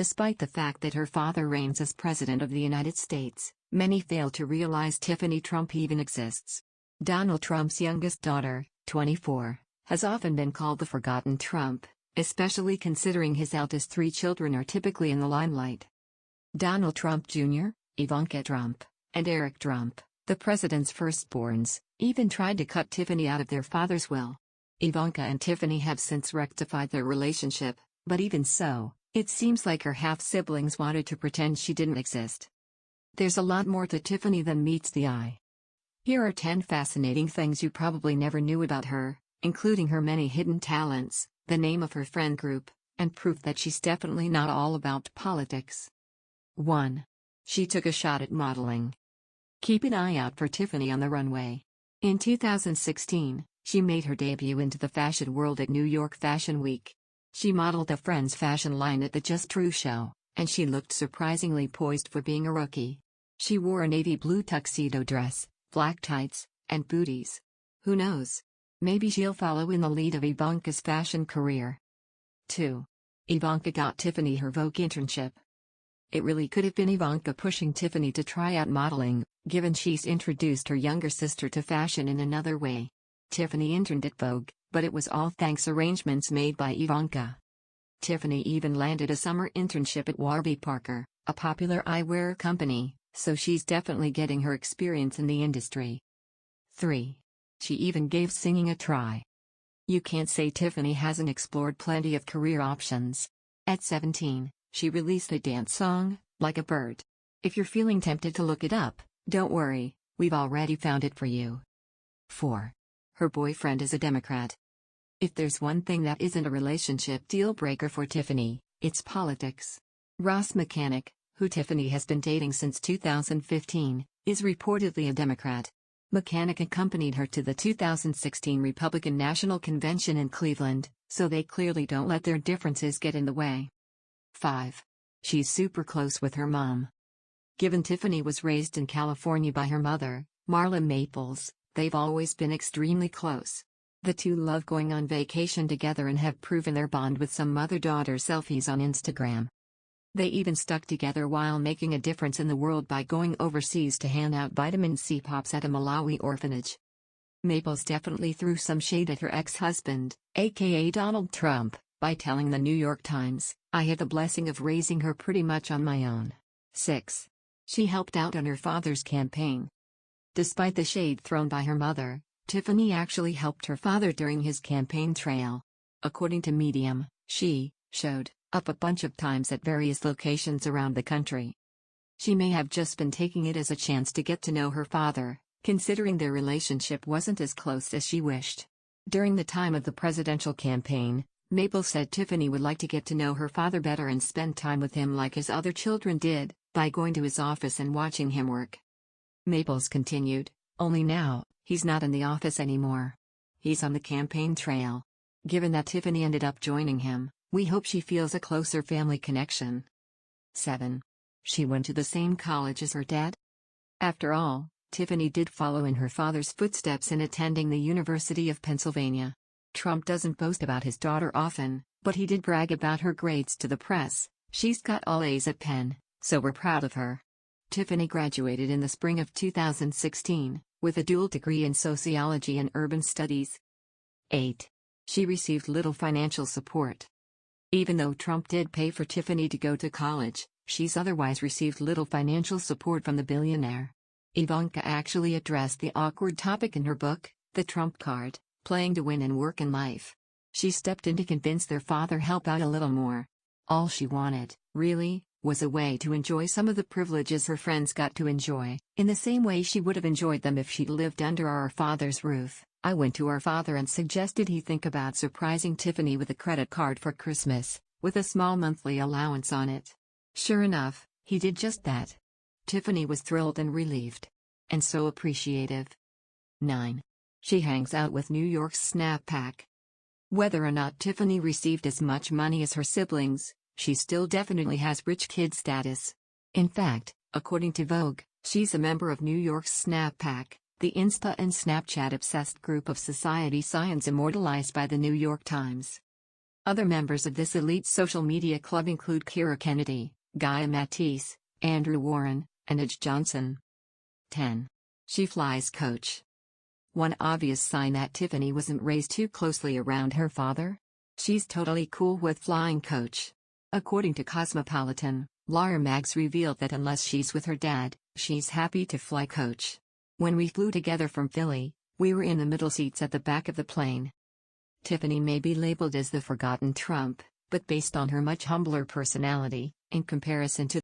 Despite the fact that her father reigns as President of the United States, many fail to realize Tiffany Trump even exists. Donald Trump's youngest daughter, 24, has often been called the forgotten Trump, especially considering his eldest three children are typically in the limelight. Donald Trump Jr., Ivanka Trump, and Eric Trump, the president's firstborns, even tried to cut Tiffany out of their father's will. Ivanka and Tiffany have since rectified their relationship, but even so, it seems like her half-siblings wanted to pretend she didn't exist. There's a lot more to Tiffany than meets the eye. Here are 10 fascinating things you probably never knew about her, including her many hidden talents, the name of her friend group, and proof that she's definitely not all about politics. 1. She took a shot at modeling. Keep an eye out for Tiffany on the runway. In 2016, she made her debut into the fashion world at New York Fashion Week. She modeled a friend's fashion line at the Just True show, and she looked surprisingly poised for being a rookie. She wore a navy blue tuxedo dress, black tights, and booties. Who knows? Maybe she'll follow in the lead of Ivanka's fashion career. 2. Ivanka got Tiffany her Vogue internship. It really could have been Ivanka pushing Tiffany to try out modeling, given she's introduced her younger sister to fashion in another way. Tiffany interned at Vogue, but it was all thanks arrangements made by Ivanka. Tiffany even landed a summer internship at Warby Parker, a popular eyewear company, so she's definitely getting her experience in the industry. 3. She even gave singing a try. You can't say Tiffany hasn't explored plenty of career options. At 17, she released a dance song, Like a Bird. If you're feeling tempted to look it up, don't worry, we've already found it for you. 4. Her boyfriend is a Democrat. If there's one thing that isn't a relationship deal-breaker for Tiffany, it's politics. Ross Mechanic, who Tiffany has been dating since 2015, is reportedly a Democrat. Mechanic accompanied her to the 2016 Republican National Convention in Cleveland, so they clearly don't let their differences get in the way. 5. She's super close with her mom. Given Tiffany was raised in California by her mother, Marla Maples, they've always been extremely close. The two love going on vacation together and have proven their bond with some mother-daughter selfies on Instagram. They even stuck together while making a difference in the world by going overseas to hand out vitamin C pops at a Malawi orphanage. Maples definitely threw some shade at her ex-husband, aka Donald Trump, by telling the New York Times, "I had the blessing of raising her pretty much on my own." 6. She helped out on her father's campaign. Despite the shade thrown by her mother, Tiffany actually helped her father during his campaign trail. According to Medium, she showed up a bunch of times at various locations around the country. She may have just been taking it as a chance to get to know her father, considering their relationship wasn't as close as she wished. During the time of the presidential campaign, Mabel said Tiffany would like to get to know her father better and spend time with him like his other children did, by going to his office and watching him work. Maples continued, "Only now, he's not in the office anymore. He's on the campaign trail." Given that Tiffany ended up joining him, we hope she feels a closer family connection. 7. She went to the same college as her dad. After all, Tiffany did follow in her father's footsteps in attending the University of Pennsylvania. Trump doesn't boast about his daughter often, but he did brag about her grades to the press. "She's got all A's at Penn, so we're proud of her." Tiffany graduated in the spring of 2016, with a dual degree in sociology and urban studies. 8. She received little financial support. Even though Trump did pay for Tiffany to go to college, she's otherwise received little financial support from the billionaire. Ivanka actually addressed the awkward topic in her book, The Trump Card, Playing to Win in Work and Life. She stepped in to convince their father help out a little more. All she wanted, really, was a way to enjoy some of the privileges her friends got to enjoy, in the same way she would have enjoyed them if she'd lived under our father's roof. "I went to our father and suggested he think about surprising Tiffany with a credit card for Christmas, with a small monthly allowance on it. Sure enough, he did just that." Tiffany was thrilled and relieved. And so appreciative. 9. She hangs out with New York's Snap Pack. Whether or not Tiffany received as much money as her siblings, she still definitely has rich kid status. In fact, according to Vogue, she's a member of New York's Snap Pack, the Insta and Snapchat-obsessed group of society scions immortalized by the New York Times. Other members of this elite social media club include Keira Kennedy, Gaia Matisse, Andrew Warren, and Edge Johnson. 10. She flies coach. One obvious sign that Tiffany wasn't raised too closely around her father? She's totally cool with flying coach. According to Cosmopolitan, Laura Maggs revealed that unless she's with her dad, she's happy to fly coach. When we flew together from Philly, we were in the middle seats at the back of the plane. Tiffany may be labeled as the forgotten Trump, but based on her much humbler personality, in comparison to